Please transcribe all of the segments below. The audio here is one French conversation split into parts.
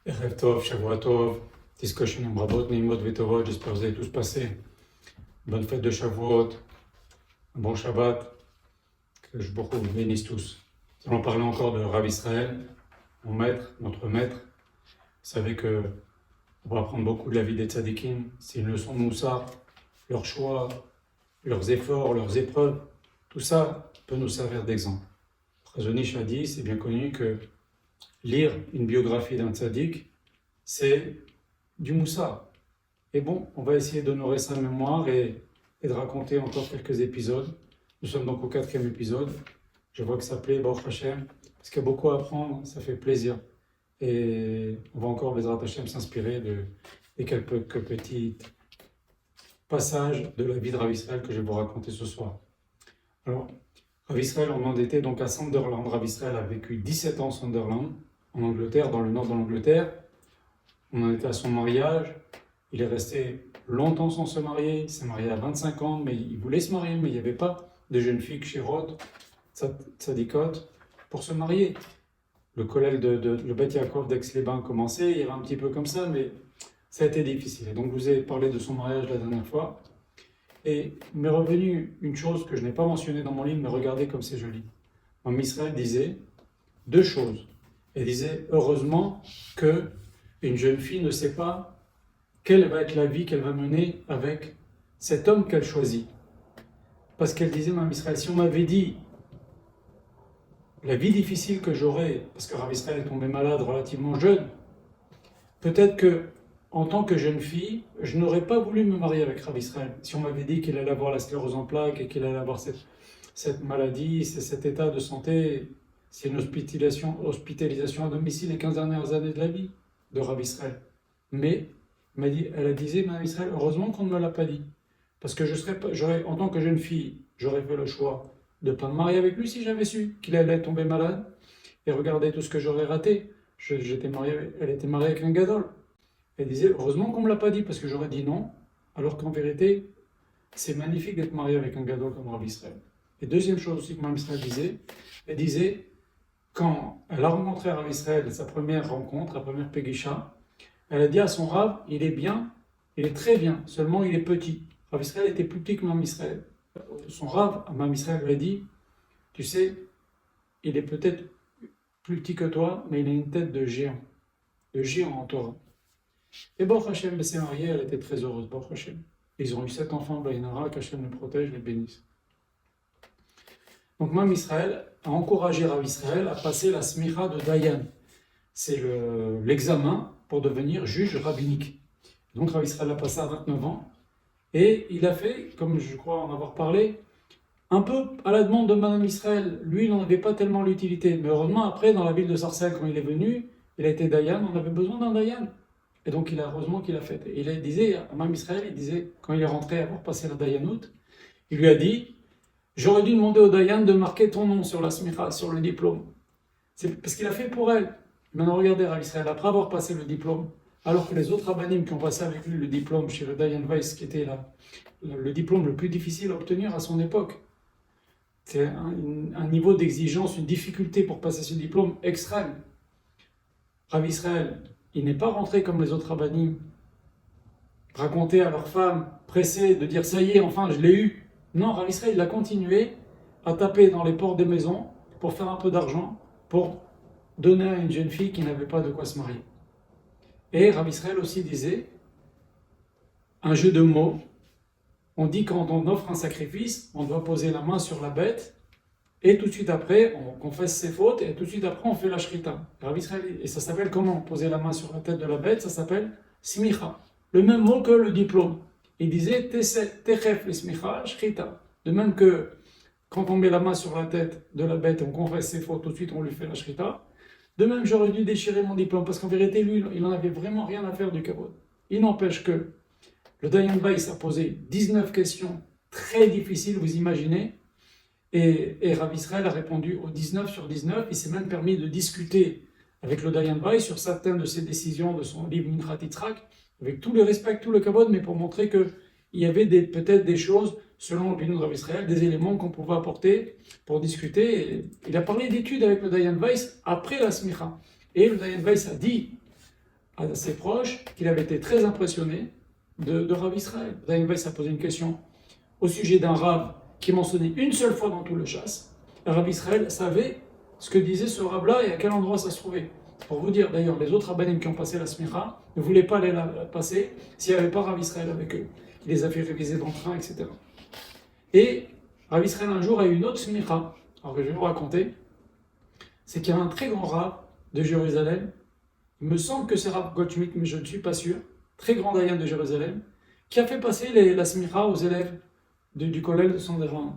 Erev Tov, Shavua Tov, Tiskoshim Rabot, Neimot Vetovot, j'espère que vous avez tous passé. Bonne fête de Shavuot, un bon Shabbat, que je vous bénisse tous. Nous allons parler encore de Rav Israël, mon maître, notre maître. Vous savez que on va apprendre beaucoup de la vie des tzadikim. C'est une leçon de Moussa, leurs choix, leurs efforts, leurs épreuves. Tout ça peut nous servir d'exemple. Chazon-Ish a dit, c'est bien connu que lire une biographie d'un tzaddik, c'est du Moussa. Et bon, on va essayer d'honorer sa mémoire et de raconter encore quelques épisodes. Nous sommes donc au 4e épisode. Je vois que ça plaît, Baruch Hashem, parce qu'il y a beaucoup à apprendre, ça fait plaisir. Et on va encore, Bezrat Hashem, s'inspirer de quelques petits passages de la vie de Rav Israël que je vais vous raconter ce soir. Alors, Rav Israël, on en était donc à Sunderland. Rav Israël a vécu 17 ans à Sunderland, en Angleterre, dans le nord de l'Angleterre. On en était à son mariage. Il est resté longtemps sans se marier. Il s'est marié à 25 ans, mais il voulait se marier, mais il n'y avait pas de jeune fille Kshirot, Tzadikot, pour se marier. Le collège le Beth Yaakov d'Aix-les-Bains commençait, il y avait un petit peu comme ça, mais ça a été difficile. Et donc, je vous ai parlé de son mariage la dernière fois. Et il m'est revenu une chose que je n'ai pas mentionnée dans mon livre, mais regardez comme c'est joli. Rav Israël disait deux choses. Elle disait, heureusement qu'une jeune fille ne sait pas quelle va être la vie qu'elle va mener avec cet homme qu'elle choisit. Parce qu'elle disait, Rav Israël, si on m'avait dit la vie difficile que j'aurais, parce que Rav Israël est tombé malade relativement jeune, peut-être que en tant que jeune fille, je n'aurais pas voulu me marier avec Rav Israël. Si on m'avait dit qu'il allait avoir la sclérose en plaques et qu'il allait avoir cette maladie, cet état de santé, c'est une hospitalisation à domicile les 15 dernières années de la vie de Rav Israël. Mais elle disait, Rav Israël, heureusement qu'on ne me l'a pas dit. Parce que en tant que jeune fille, j'aurais fait le choix de ne pas me marier avec lui si j'avais su qu'il allait tomber malade. Et regardez tout ce que j'aurais raté. Elle était mariée avec un gadol. Elle disait, heureusement qu'on ne me l'a pas dit, parce que j'aurais dit non, alors qu'en vérité, c'est magnifique d'être marié avec un gadol comme Rav Israël. Et deuxième chose aussi que Rav Israël disait, elle disait, quand elle a rencontré Rav Israël, sa première rencontre, la première Péguisha, elle a dit à son Rav, il est bien, il est très bien, seulement il est petit. Rav Israël était plus petit que Rav Israël. Son Rav, Rav Israël lui a dit, tu sais, il est peut-être plus petit que toi, mais il a une tête de géant en Torah. Et Baruch Hashem, elle s'est mariée, elle était très heureuse, Baruch Hashem. Ils ont eu 7 enfants, Baïnara, qu'Hashem les protège, les bénisse. Donc Mam Israël a encouragé Rav Israël à passer la smicha de Dayan. C'est l'examen pour devenir juge rabbinique. Donc Rav Israël a passé à 29 ans, et il a fait, comme je crois en avoir parlé, un peu à la demande de Mam Israël. Lui, il n'en avait pas tellement l'utilité, mais heureusement, après, dans la ville de Sarcelles, quand il est venu, il a été Dayan, on avait besoin d'un Dayan. Et donc, heureusement qu'il a fait. Et il disait, à Mam Israël, il disait, quand il est rentré avoir passé la Dayanout, il lui a dit, j'aurais dû demander au Dayan de marquer ton nom sur la smicha, sur le diplôme. C'est parce qu'il a fait pour elle. Maintenant, regardez, Rav Israël, après avoir passé le diplôme, alors que les autres rabbinim qui ont passé avec lui le diplôme chez le Dayan Weiss, qui était le diplôme le plus difficile à obtenir à son époque, c'est un niveau d'exigence, une difficulté pour passer ce diplôme extrême. Rav Israël, il n'est pas rentré comme les autres rabbinim, raconter à leurs femmes, pressées de dire ça y est, enfin je l'ai eu. Non, Rav Israël, il a continué à taper dans les portes des maisons pour faire un peu d'argent, pour donner à une jeune fille qui n'avait pas de quoi se marier. Et Rav Israël aussi disait, un jeu de mots, on dit quand on offre un sacrifice, on doit poser la main sur la bête, et tout de suite après, on confesse ses fautes, et tout de suite après, on fait la shrita. Rav Israël, et ça s'appelle comment? Poser la main sur la tête de la bête, ça s'appelle smicha. Le même mot que le diplôme. Il disait techef le smicha, shrita. De même que quand on met la main sur la tête de la bête, on confesse ses fautes, tout de suite on lui fait la shrita. De même, j'aurais dû déchirer mon diplôme, parce qu'en vérité, lui, il n'en avait vraiment rien à faire du kavod. Il n'empêche que le Dayan Weiss a posé 19 questions très difficiles, vous imaginez, et Rav Israël a répondu aux 19 sur 19. Il s'est même permis de discuter avec le Dayan Weiss sur certaines de ses décisions de son livre Minchat Yitzhak, avec tout le respect, tout le kavod, mais pour montrer qu'il y avait peut-être des choses, selon l'opinion de Rav Israël, des éléments qu'on pouvait apporter pour discuter. Et il a parlé d'études avec le Dayan Weiss après la smicha. Et le Dayan Weiss a dit à ses proches qu'il avait été très impressionné de Rav Israël. Dayan Weiss a posé une question au sujet d'un Rav qui mentionnait une seule fois dans tout le chasse. Rav Israël savait ce que disait ce Rav-là et à quel endroit ça se trouvait. Pour vous dire, d'ailleurs, les autres rabbanim qui ont passé la smicha ne voulaient pas aller la passer s'il n'y avait pas Rav Israël avec eux. Il les a fait réviser dans le train, etc. Et Rav Israël un jour a eu une autre smicha. Alors je vais vous raconter. C'est qu'il y a un très grand Rav de Jérusalem. Il me semble que c'est Rav Goldschmidt, mais je ne suis pas sûr. Très grand dayan de Jérusalem, qui a fait passer la smicha aux élèves du collège de Sonderland.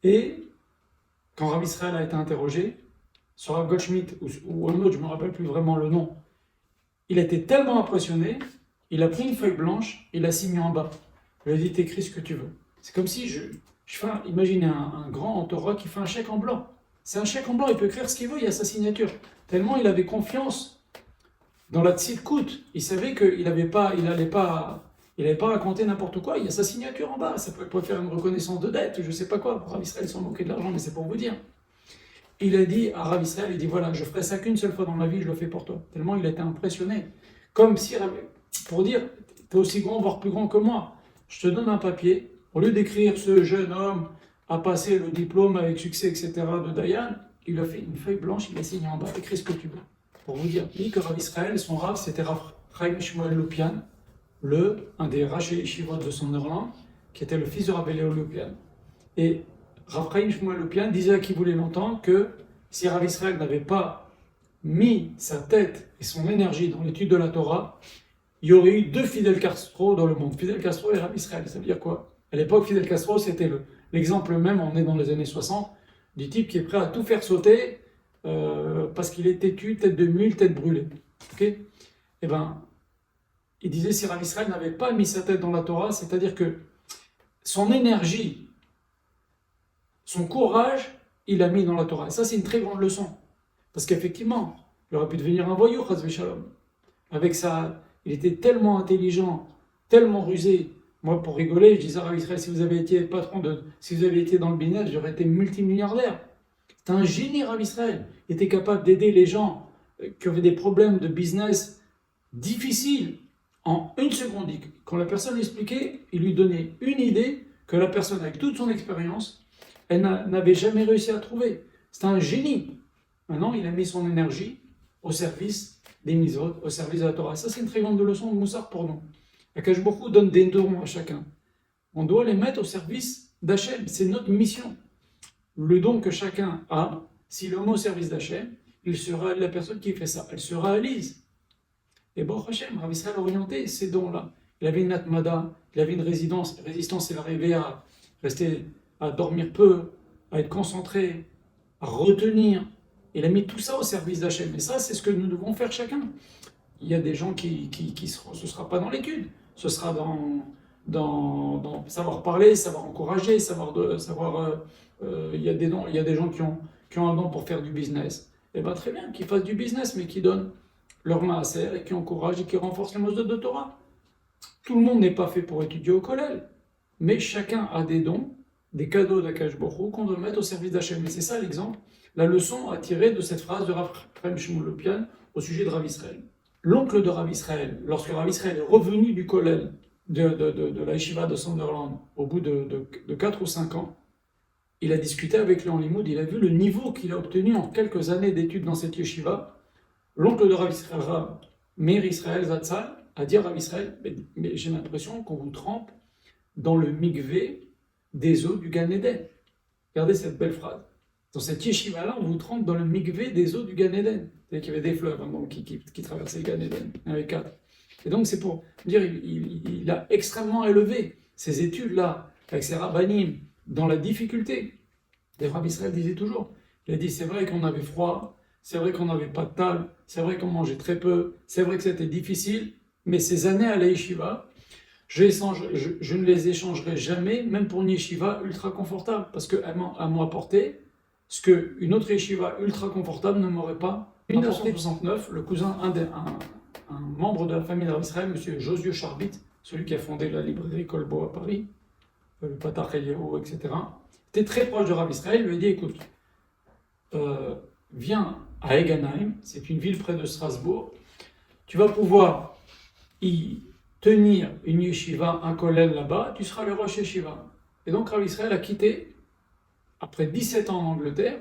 Et quand Rav Israël a été interrogé, sur Rav Goldschmidt ou un autre, je ne me rappelle plus vraiment le nom, il a été tellement impressionné, il a pris une feuille blanche, il l'a signée en bas. Il lui a dit, t'écris ce que tu veux. C'est comme si imaginez un grand en Torah qui fait un chèque en blanc. C'est un chèque en blanc, il peut écrire ce qu'il veut, il y a sa signature. Tellement il avait confiance dans la tzidkout. Il savait qu'il n'allait pas raconter n'importe quoi, il y a sa signature en bas. Ça peut faire une reconnaissance de dette, je ne sais pas quoi. Rav Israël s'en moquait de l'argent, mais c'est pour vous dire. Il a dit à Rav Israël, il dit voilà, je ferai ça qu'une seule fois dans ma vie, je le fais pour toi. Tellement il a été impressionné. Comme si, pour dire, tu es aussi grand, voire plus grand que moi. Je te donne un papier, au lieu d'écrire ce jeune homme a passé le diplôme avec succès, etc. de Dayan, il a fait une feuille blanche, il a signé en bas, écris ce que tu veux. Pour vous dire, dit que Rav Israël, son Rav, c'était Rav Chaim Shmuel Lopian, un des Raché Yeshivot de Sonderland, qui était le fils de Rav Eliyahu Lopian. Et Rav Chaim Shmuel Lopian disait à qui voulait l'entendre que si Rav Israël n'avait pas mis sa tête et son énergie dans l'étude de la Torah, il y aurait eu 2 Fidel Castro dans le monde, Fidel Castro et Rav Israël. Ça veut dire quoi? À l'époque, Fidel Castro, c'était l'exemple même, on est dans les années 60, du type qui est prêt à tout faire sauter parce qu'il est têtu, tête de mule, tête brûlée. Okay? Eh ben, il disait si Rav Israël n'avait pas mis sa tête dans la Torah, c'est-à-dire que son énergie, son courage, il l'a mis dans la Torah. Et ça, c'est une très grande leçon. Parce qu'effectivement, il aurait pu devenir un voyou, chas v'shalom. Avec ça, il était tellement intelligent, tellement rusé. Moi, pour rigoler, je disais à Rav Israël, si vous avez été si vous avez été dans le business, j'aurais été multimilliardaire. C'est un génie, Rav Israël. Il était capable d'aider les gens qui avaient des problèmes de business difficiles en une seconde. Quand la personne l'expliquait, il lui donnait une idée que la personne, avec toute son expérience, elle n'avait jamais réussi à trouver. C'est un génie. Maintenant, il a mis son énergie au service des mitzvot, au service de la Torah. Ça, c'est une très grande leçon de Moussar pour nous. Akash Baruch Hu donne des dons à chacun. On doit les mettre au service d'Hachem. C'est notre mission. Le don que chacun a, s'il le met au service d'Hachem, la personne qui fait ça, elle se réalise. Et bon, Hachem, Rav Israël a orienté ces dons-là. Il avait une atmada, il avait une résistance, il arrivait à rester, à dormir peu, à être concentré, à retenir. Il a mis tout ça au service d'Hachem. Et ça, c'est ce que nous devons faire chacun. Il y a des gens ce sera pas dans l'étude, ce sera dans savoir parler, savoir encourager, il y a des gens qui ont un don pour faire du business. Et bien très bien, qu'ils fassent du business, mais qui donnent leur main à serre et qui encouragent et qui renforcent les mosdot de Torah. Tout le monde n'est pas fait pour étudier au collège, mais chacun a des dons, des cadeaux d'Akash Baruch Hu qu'on doit mettre au service d'Hachem. Et c'est ça l'exemple, la leçon à tirer de cette phrase de Rav Chaim Shmuel Lopian au sujet de Rav Israël. L'oncle de Rav Israël, lorsque Rav Israël est revenu du collège de la yeshiva de Sonderland au bout de 4 ou 5 ans, il a discuté avec lui en limoud, il a vu le niveau qu'il a obtenu en quelques années d'études dans cette yeshiva. L'oncle de Rav Israël, Rav Meir Israël Zatzal, a dit à Rav Israël, mais j'ai l'impression qu'on vous trempe dans le mikvé des eaux du Gan Eden. Regardez cette belle phrase. Dans cette yeshiva-là, on vous trempe dans le mikvé des eaux du Gan Eden. C'est-à-dire qu'il y avait des fleuves qui traversaient le Gan Eden. Il y en avait 4. Et donc c'est pour dire, il a extrêmement élevé ces études-là, avec ses rabbanim, dans la difficulté. Les Rav Israël disait toujours, il a dit, c'est vrai qu'on avait froid, c'est vrai qu'on n'avait pas de table, c'est vrai qu'on mangeait très peu, c'est vrai que c'était difficile, mais ces années à la yeshiva, je ne les échangerai jamais, même pour une yeshiva ultra confortable, parce qu'elles m'ont apporté ce qu'une autre yeshiva ultra confortable ne m'aurait pas. En 1969, le cousin, un membre de la famille de Rav Israël, M. Josué Charbit, celui qui a fondé la librairie Kolbo à Paris, le Patach Eliyahu, etc., était très proche de Rav Israël, lui a dit, écoute, viens à Eganheim, c'est une ville près de Strasbourg, tu vas pouvoir y tenir une yeshiva, un kollel là-bas, tu seras le rosh yeshiva. Et donc Rav Israël a quitté, après 17 ans en Angleterre,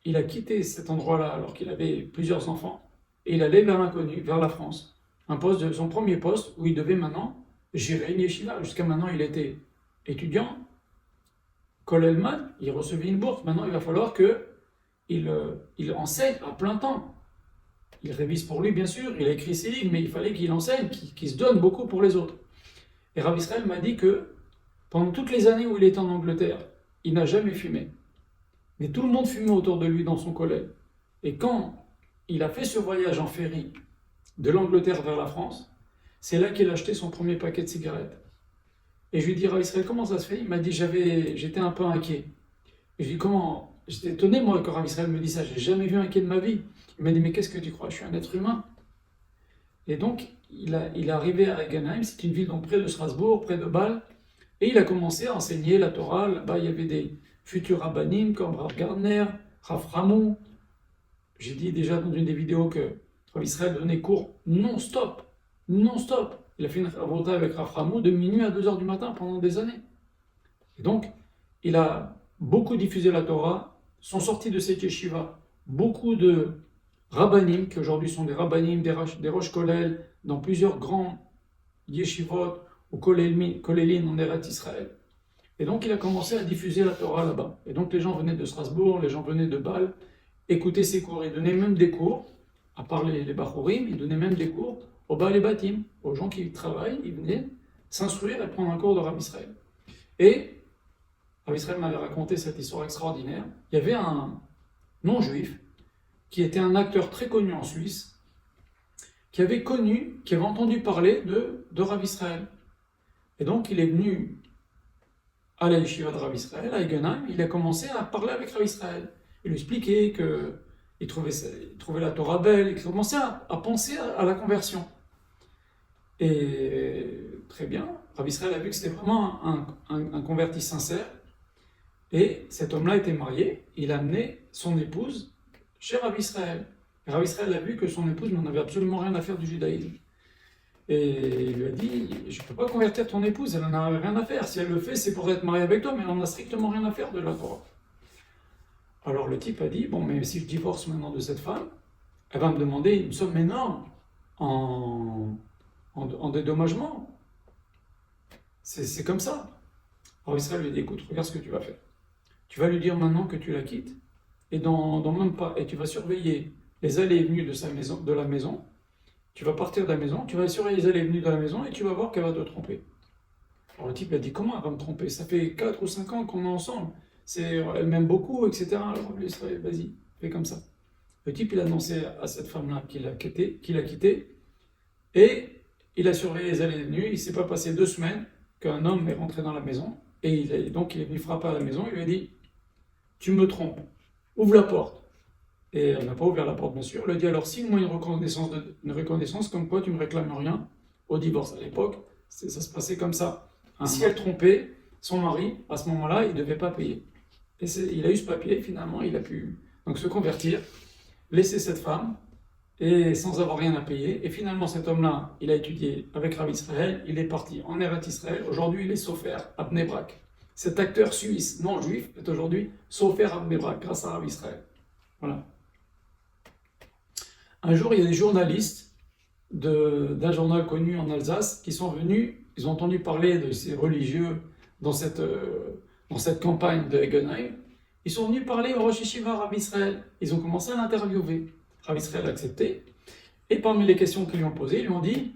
il a quitté cet endroit-là alors qu'il avait plusieurs enfants, et il allait vers l'inconnu, vers la France. Son premier poste où il devait maintenant gérer une yeshiva. Jusqu'à maintenant, il était étudiant, kollelman, il recevait une bourse. Maintenant, il va falloir qu'il enseigne à plein temps. Il révise pour lui, bien sûr, il a écrit ses livres, mais il fallait qu'il enseigne, qu'il se donne beaucoup pour les autres. Et Rav Israël m'a dit que pendant toutes les années où il était en Angleterre, il n'a jamais fumé. Mais tout le monde fumait autour de lui dans son collège. Et quand il a fait ce voyage en ferry de l'Angleterre vers la France, c'est là qu'il a acheté son premier paquet de cigarettes. Et je lui ai dit, Rav Israël, comment ça se fait? Il m'a dit, j'étais un peu inquiet. Et je lui ai dit, comment? J'étais étonné, moi, quand Rav Israël me dit ça, j'ai jamais vu un inquiet de ma vie. Il m'a dit, mais qu'est-ce que tu crois? Je suis un être humain. Et donc, il est arrivé à Regenheim, c'est une ville donc près de Strasbourg, près de Bâle, et il a commencé à enseigner la Torah. Là-bas, il y avait des futurs rabbanim comme Rav Gardner, Rav Ramon. J'ai dit déjà dans une des vidéos que Rav Israël donnait cours non-stop. Non-stop. Il a fait une avoda avec Rav Ramon de minuit à 2h du matin pendant des années. Et donc, il a beaucoup diffusé la Torah. Sont sortis de cette yeshiva beaucoup de rabbanim, qui aujourd'hui sont des rabbanim, des rosh kollel, dans plusieurs grands yeshivot ou kollelin en Eretz Israël. Et donc il a commencé à diffuser la Torah là-bas. Et donc les gens venaient de Strasbourg, les gens venaient de Bâle, écouter ses cours. Il donnait même des cours, à part les Bachurim, il donnait même des cours aux Baal et Batim, aux gens qui travaillent, ils venaient s'instruire et prendre un cours de Rav Israël. Et Rav Israël m'avait raconté cette histoire extraordinaire. Il y avait un non-juif qui était un acteur très connu en Suisse, qui avait entendu parler de Rav Israël. Et donc il est venu à la yeshiva de Rav Israël, à Egenheim, il a commencé à parler avec Rav Israël. Il lui expliquait qu'il trouvait la Torah belle, il commençait à penser à la conversion. Et très bien, Rav Israël a vu que c'était vraiment un converti sincère. Et cet homme-là était marié, il a amené son épouse chez Rav Israël. Et Rav Israël a vu que son épouse n'en avait absolument rien à faire du judaïsme. Et il lui a dit, je ne peux pas convertir ton épouse, elle n'en a rien à faire. Si elle le fait, c'est pour être mariée avec toi, mais elle n'en a strictement rien à faire de la Torah. Alors le type a dit, bon, mais si je divorce maintenant de cette femme, elle va me demander une somme énorme en dédommagement. C'est comme ça. Alors Israël lui a dit, écoute, regarde ce que tu vas faire. Tu vas lui dire maintenant que tu la quittes, et dans même pas, et tu vas surveiller les allées et venues de la maison. Tu vas partir de la maison, tu vas surveiller les allées et venues de la maison, et tu vas voir qu'elle va te tromper. Alors le type a dit, comment elle va me tromper? Ça fait 4 ou 5 ans qu'on est ensemble. Elle m'aime beaucoup, etc. Alors Israël, vas-y, fais comme ça. Le type, il a annoncé à cette femme-là qu'il a quitté, et il a surveillé les allées et venues. Il ne s'est pas passé 2 semaines qu'un homme est rentré dans la maison, et donc il est venu frapper à la maison, il lui a dit, tu me trompes, ouvre la porte. Et elle n'a pas ouvert la porte, bien sûr. Elle a dit, alors signe-moi une reconnaissance comme quoi tu ne me réclames rien au divorce. À l'époque, ça se passait comme ça. Si elle trompait son mari, à ce moment-là, il ne devait pas payer. Et il a eu ce papier, finalement, il a pu donc se convertir, laisser cette femme, et sans avoir rien à payer. Et finalement, cet homme-là, il a étudié avec Rav Israël, il est parti en Eretz Israël. Aujourd'hui, il est sofer à Bnei Brak. Cet acteur suisse non juif est aujourd'hui sofer à Bnei Brak grâce à Rav Israël. Voilà. Un jour, il y a des journalistes d'un journal connu en Alsace qui sont venus, ils ont entendu parler de ces religieux dans cette campagne de Egenheim. Ils sont venus parler au Rosh Yeshiva Rav Israël. Ils ont commencé à l'interviewer. Rav Israël a accepté. Et parmi les questions qu'ils lui ont posées, ils lui ont dit,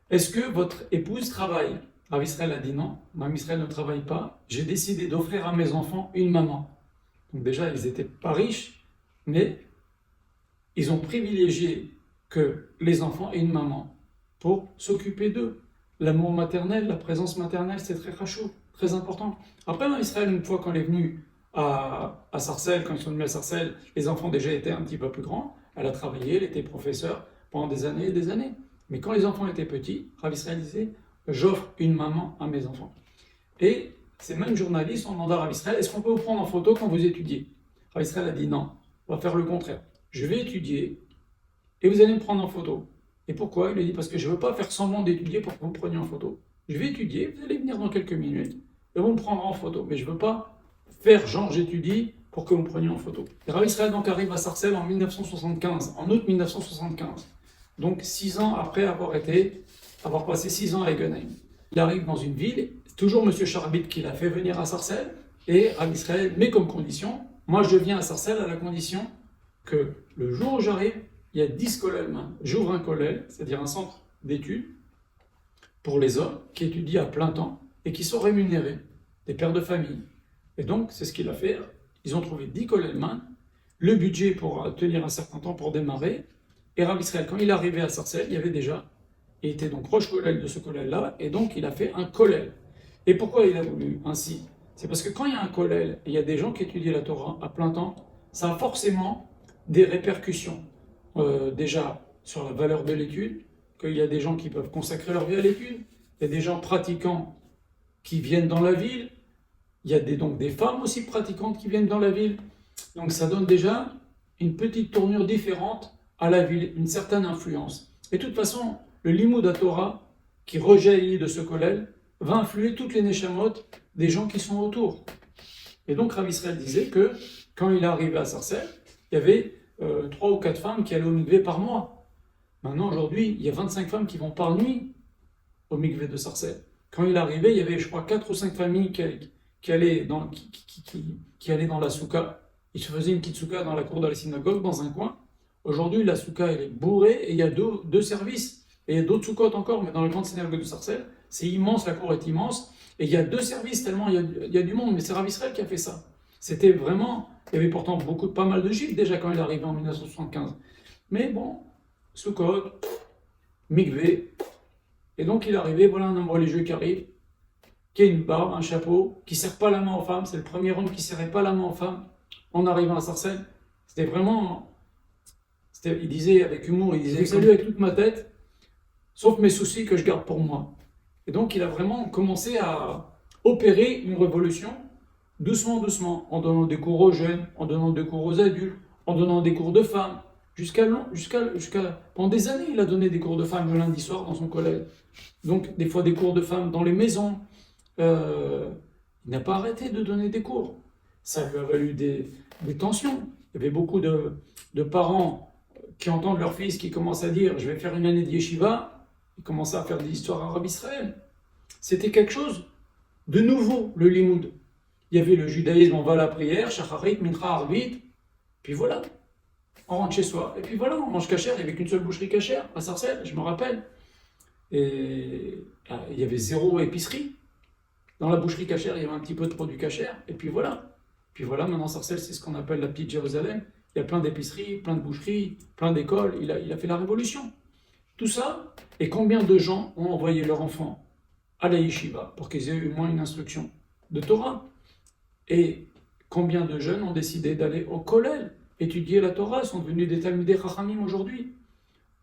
est-ce que votre épouse travaille? Rav Israël a dit non, Rav Israël ne travaille pas. J'ai décidé d'offrir à mes enfants une maman. Donc déjà, ils n'étaient pas riches, mais ils ont privilégié que les enfants aient une maman pour s'occuper d'eux. L'amour maternel, la présence maternelle, c'est très rachou, très important. Après, Rav Israël, une fois qu'on est venu à Sarcelles, quand ils sont venus à Sarcelles, les enfants déjà étaient un petit peu plus grands. Elle a travaillé, elle était professeure pendant des années et des années. Mais quand les enfants étaient petits, Rav Israël disait, j'offre une maman à mes enfants. Et ces mêmes journalistes ont demandé à Rav Israël, est-ce qu'on peut vous prendre en photo quand vous étudiez? Rav Israël a dit non, on va faire le contraire. Je vais étudier et vous allez me prendre en photo. Et pourquoi? Il a dit parce que je ne veux pas faire semblant d'étudier pour que vous me preniez en photo. Je vais étudier, vous allez venir dans quelques minutes et vous me prendrez en photo. Mais je ne veux pas faire genre j'étudie pour que vous me preniez en photo. Et Rav Israël donc arrive à Sarcelles en 1975, en août 1975. Donc 6 ans après avoir passé 6 ans à Egenheim. Il arrive dans une ville, toujours M. Charbit qui l'a fait venir à Sarcelles, et Rav Israël met comme condition, moi je viens à Sarcelles à la condition que le jour où j'arrive, il y a 10 kollels. J'ouvre un kollel, c'est-à-dire un centre d'études pour les hommes qui étudient à plein temps et qui sont rémunérés, des pères de famille. Et donc, c'est ce qu'il a fait. Ils ont trouvé 10 kollels, le budget pour tenir un certain temps pour démarrer. Et Rav Israël, quand il est arrivé à Sarcelles, il y avait déjà, il était donc proche kollel de ce kollel-là, et donc il a fait un kollel. Et pourquoi il a voulu ainsi? C'est parce que quand il y a un kollel, et il y a des gens qui étudient la Torah à plein temps, ça a forcément des répercussions. Déjà sur la valeur de l'étude, qu'il y a des gens qui peuvent consacrer leur vie à l'étude, il y a des gens pratiquants qui viennent dans la ville, il y a donc des femmes aussi pratiquantes qui viennent dans la ville. Donc ça donne déjà une petite tournure différente à la ville, une certaine influence. Et de toute façon, le Limoud Torah qui rejaillit de ce kollel va influer toutes les neshamot des gens qui sont autour. Et donc Rav Israël disait que quand il est arrivé à Sarcelles, il y avait 3 ou 4 femmes qui allaient au mikvé par mois. Maintenant, aujourd'hui, il y a 25 femmes qui vont par nuit au mikvé de Sarcelles. Quand il est arrivé, il y avait, je crois, 4 ou 5 familles qui allaient dans la souka. Ils se faisaient une petite souka dans la cour de la synagogue, dans un coin. Aujourd'hui, la souka, elle est bourrée et il y a deux services. Et il y a d'autres soukottes encore, mais dans la grande synagogue de Sarcelles, c'est immense, la cour est immense. Et il y a 2 services, tellement il y a du monde. Mais c'est Rav Israël qui a fait ça. C'était vraiment... Il y avait pourtant pas mal de juifs déjà quand il est arrivé en 1975. Mais bon, Sukkot, Mikvé. Et donc il est arrivé, voilà un homme religieux qui arrive, qui a une barbe, un chapeau, qui ne serre pas la main aux femmes. C'est le premier homme qui ne serrait pas la main aux femmes en arrivant à Sarcelles. C'était vraiment... il disait avec humour, il disait « Salut avec toute ma tête, sauf mes soucis que je garde pour moi ». Et donc il a vraiment commencé à opérer une révolution doucement, doucement, en donnant des cours aux jeunes, en donnant des cours aux adultes, en donnant des cours de femmes. Pendant des années, il a donné des cours de femmes le lundi soir dans son collège. Donc, des fois, des cours de femmes dans les maisons. Il n'a pas arrêté de donner des cours. Ça lui a valu des tensions. Il y avait beaucoup de parents qui entendent leur fils qui commence à dire « je vais faire une année de yeshiva ». Ils commencent à faire des histoires arabes Israël. C'était quelque chose de nouveau, le limoud. Il y avait le judaïsme, on va à la prière, shacharit, mincha, arvit, puis voilà, on rentre chez soi. Et puis voilà, on mange cachère, il n'y avait qu'une seule boucherie cachère à Sarcelles, je me rappelle. Et il y avait 0 épicerie. Dans la boucherie cachère, il y avait un petit peu de produits cachères, et puis voilà. Puis voilà, maintenant Sarcelles, c'est ce qu'on appelle la petite Jérusalem. Il y a plein d'épiceries, plein de boucheries, plein d'écoles, il a fait la révolution. Tout ça, et combien de gens ont envoyé leurs enfants à la yeshiva pour qu'ils aient eu au moins une instruction de Torah? Et combien de jeunes ont décidé d'aller au kollel, étudier la Torah, sont devenus des Talmidei Chachamim aujourd'hui,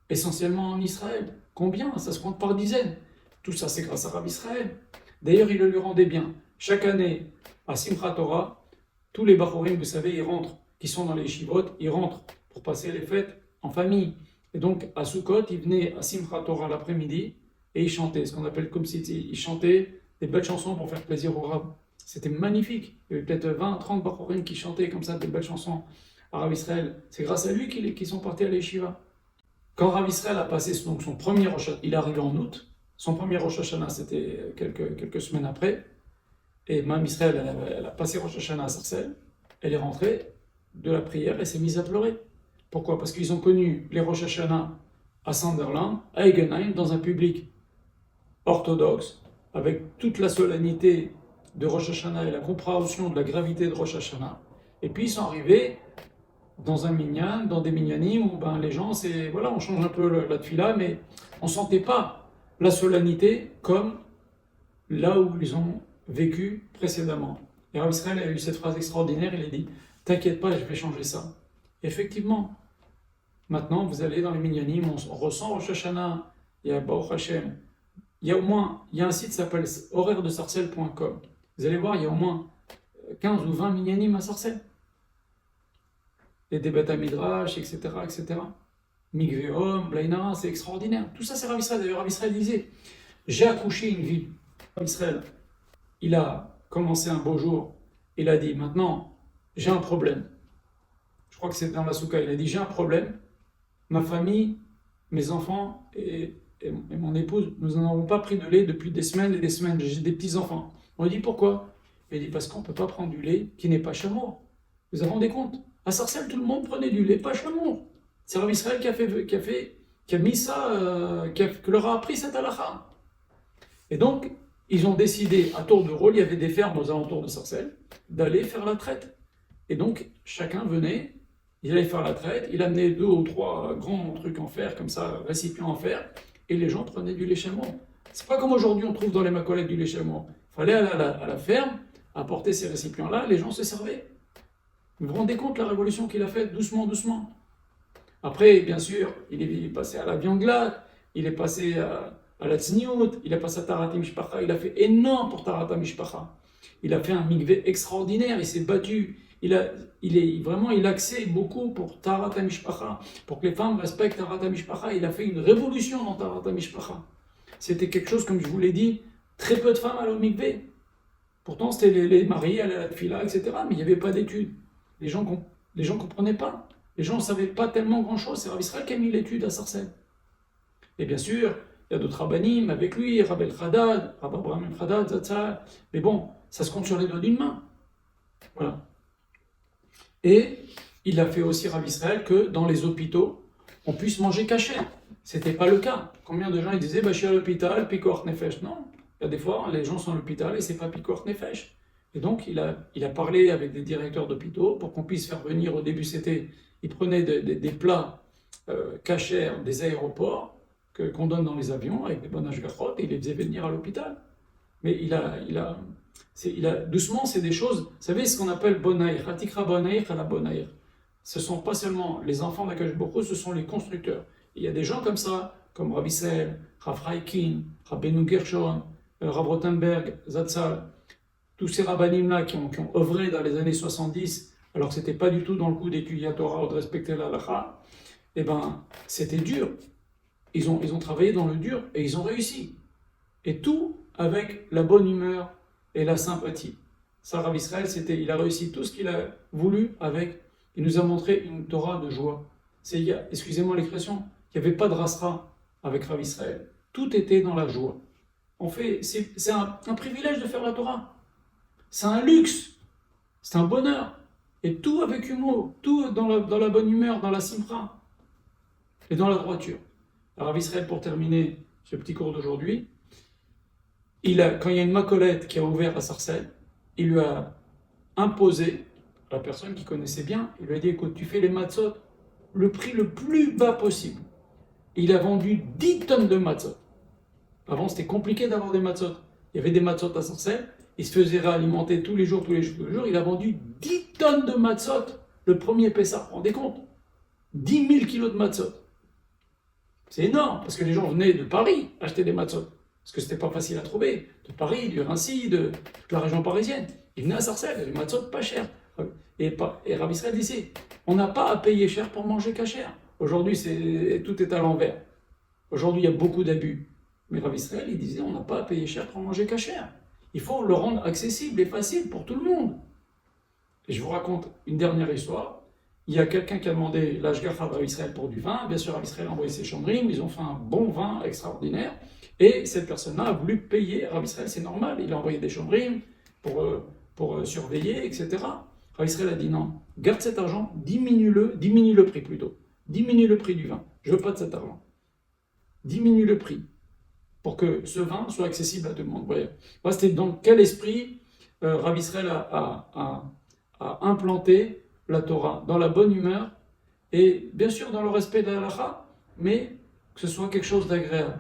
essentiellement en Israël. Combien? Ça se compte par dizaines. Tout ça, c'est grâce à Rav Israël. D'ailleurs, il le lui rendait bien. Chaque année, à Simchat Torah, tous les Bachorim, vous savez, ils rentrent, qui sont dans les Shivot, ils rentrent pour passer les fêtes en famille. Et donc, à Sukkot, ils venaient à Simchat Torah l'après-midi et ils chantaient, ce qu'on appelle comme si ils chantaient des belles chansons pour faire plaisir aux Rabbins. C'était magnifique. Il y avait peut-être 20, 30 Bachorim qui chantaient comme ça des belles chansons à Rav Israël. C'est grâce à lui qu'ils sont partis à l'Yeshiva. Quand Rav Israël a passé donc son premier Rosh Hashanah, il est arrivé en août. Son premier Rosh Hashanah, c'était quelques semaines après. Et Mme Israël, elle a passé Rosh Hashanah à Sarcelles. Elle est rentrée de la prière et s'est mise à pleurer. Pourquoi? Parce qu'ils ont connu les Rosh Hashanah à Sunderland, à Egenheim, dans un public orthodoxe, avec toute la solennité de Rosh Hashanah et la compréhension de la gravité de Rosh Hashanah. Et puis ils sont arrivés dans un minyan, dans des minyanim où les gens, on change un peu la tefila, mais on ne sentait pas la solennité comme là où ils ont vécu précédemment. Et Rav Israël a eu cette phrase extraordinaire, il a dit « T'inquiète pas, je vais changer ça ». Effectivement, maintenant vous allez dans les minyanim, on ressent Rosh Hashanah, il y a Baruch Hashem, il y a un site qui s'appelle horairedesarcelles.com. Vous allez voir, il y a au moins 15 ou 20 minyanim à Sarcelles. Et des bêta midrash, etc., etc. Mikveom, Blainara, c'est extraordinaire. Tout ça, c'est Rav Israël. D'ailleurs, Rav Israël disait, j'ai accouché une ville. Rav Israël, il a commencé un beau jour, il a dit, maintenant, j'ai un problème. Je crois que c'est dans la soukha, il a dit, j'ai un problème, ma famille, mes enfants et mon épouse, nous n'en avons pas pris de lait depuis des semaines et des semaines, j'ai des petits-enfants. On lui dit, pourquoi? Il dit, parce qu'on ne peut pas prendre du lait qui n'est pas chamour. Vous vous rendez compte? À Sarcelles, tout le monde prenait du lait pas chamour. C'est Rav Israël qui a mis ça, qui leur a appris cette halakha. Et donc, ils ont décidé, à tour de rôle, il y avait des fermes aux alentours de Sarcelles, d'aller faire la traite. Et donc, chacun venait, il allait faire la traite, il amenait 2 ou 3 grands trucs en fer, comme ça, récipients en fer, et les gens prenaient du lait chamois. C'est pas comme aujourd'hui, on trouve dans les macolettes du lait chamois. Il fallait aller à la ferme, apporter ces récipients-là, les gens se servaient. Vous vous rendez compte la révolution qu'il a faite, doucement, doucement. Après, bien sûr, il est passé à la viande glace, il est passé à la tsniout, il est passé à Tarat Mishpacha, il a fait énorme pour Tarat Mishpacha. Il a fait un mikvé extraordinaire, il s'est battu, il axait beaucoup pour Tarat Mishpacha, pour que les femmes respectent Tarat Mishpacha. Il a fait une révolution dans Tarat Mishpacha. C'était quelque chose, comme je vous l'ai dit, très peu de femmes allaient au mikvé. Pourtant, c'était les mariés allaient à la tfila, etc., mais il n'y avait pas d'études. Les gens ne comprenaient pas. Les gens ne savaient pas tellement grand-chose. C'est Rav Israël qui a mis l'étude à Sarcelles. Et bien sûr, il y a d'autres rabbinim avec lui, Rab El Haddad, Rab Abraham El Haddad, Zatzal. Mais bon, ça se compte sur les doigts d'une main. Voilà. Et il a fait aussi Rav Israël que dans les hôpitaux, on puisse manger caché. Ce n'était pas le cas. Combien de gens ils disaient, je suis à l'hôpital, Pikuach Nefesh. Non, il y a des fois, les gens sont à l'hôpital et ce n'est pas Pikuach Nefesh. Et donc, il a parlé avec des directeurs d'hôpitaux pour qu'on puisse faire venir, au début, ils prenaient des plats cachers des aéroports qu'on donne dans les avions avec des bonnes hashgachot et il les faisait venir à l'hôpital. Mais doucement, c'est des choses, vous savez ce qu'on appelle bonaïr, hatikra bonaïr à la bonaïr. Ce ne sont pas seulement les enfants d'Akadosh Baruch Hu, ce sont les constructeurs. Et il y a des gens comme ça, comme Rav Issel, Rav Raikin, Rabbeinu Gershon, Rav Rothenberg, Zatzal, tous ces rabbanim-là qui ont œuvré dans les années 70, alors que ce n'était pas du tout dans le coup d'étudier la Torah ou de respecter la halakha, eh ben, c'était dur. Ils ont travaillé dans le dur et ils ont réussi. Et tout avec la bonne humeur et la sympathie. Ça, Rav Israël, il a réussi tout ce qu'il a voulu avec. Il nous a montré une Torah de joie. Excusez-moi l'expression, il n'y avait pas de rasra avec Rav Israël. Tout était dans la joie. C'est un privilège de faire la Torah. C'est un luxe, c'est un bonheur. Et tout avec humour, tout dans la bonne humeur, dans la simcha et dans la droiture. Alors, Rav Israël, pour terminer ce petit cours d'aujourd'hui, quand il y a une macolette qui a ouvert à Sarcelles, il lui a imposé, la personne qui connaissait bien, il lui a dit, écoute, tu fais les matzot, le prix le plus bas possible. Il a vendu 10 tonnes de matzot. Avant, c'était compliqué d'avoir des matzot. Il y avait des matzot à Sarcelles, il se faisait réalimenter tous les jours. Il a vendu 10 tonnes de matzot le premier Pessah. Vous vous rendez compte? 10 000 kilos de matzot. C'est énorme, parce que les gens venaient de Paris acheter des matzot. Parce que c'était pas facile à trouver. De Paris, du Rincy, de toute la région parisienne. Ils venaient à Sarcelles, des matzot pas chers. Et Rav Israël disait, on n'a pas à payer cher pour manger cachère. Aujourd'hui, tout est à l'envers. Aujourd'hui, il y a beaucoup d'abus. Mais Rav Israël, il disait, on n'a pas à payer cher pour manger cachère. Il faut le rendre accessible et facile pour tout le monde. Et je vous raconte une dernière histoire. Il y a quelqu'un qui a demandé l'ashgacha à Rav Israël pour du vin. Bien sûr, Rav Israël a envoyé ses chambrim. Ils ont fait un bon vin extraordinaire. Et cette personne-là a voulu payer Rav Israël. C'est normal. Il a envoyé des chambrim pour surveiller, etc. Rav Israël a dit non. Garde cet argent, diminue le prix plutôt. Diminue le prix du vin. Je ne veux pas de cet argent. Diminue le prix. Pour que ce vin soit accessible à tout le monde. Voyez. Voilà, c'était dans quel esprit Rav Israël a implanté la Torah, dans la bonne humeur, et bien sûr dans le respect de la halakha, mais que ce soit quelque chose d'agréable.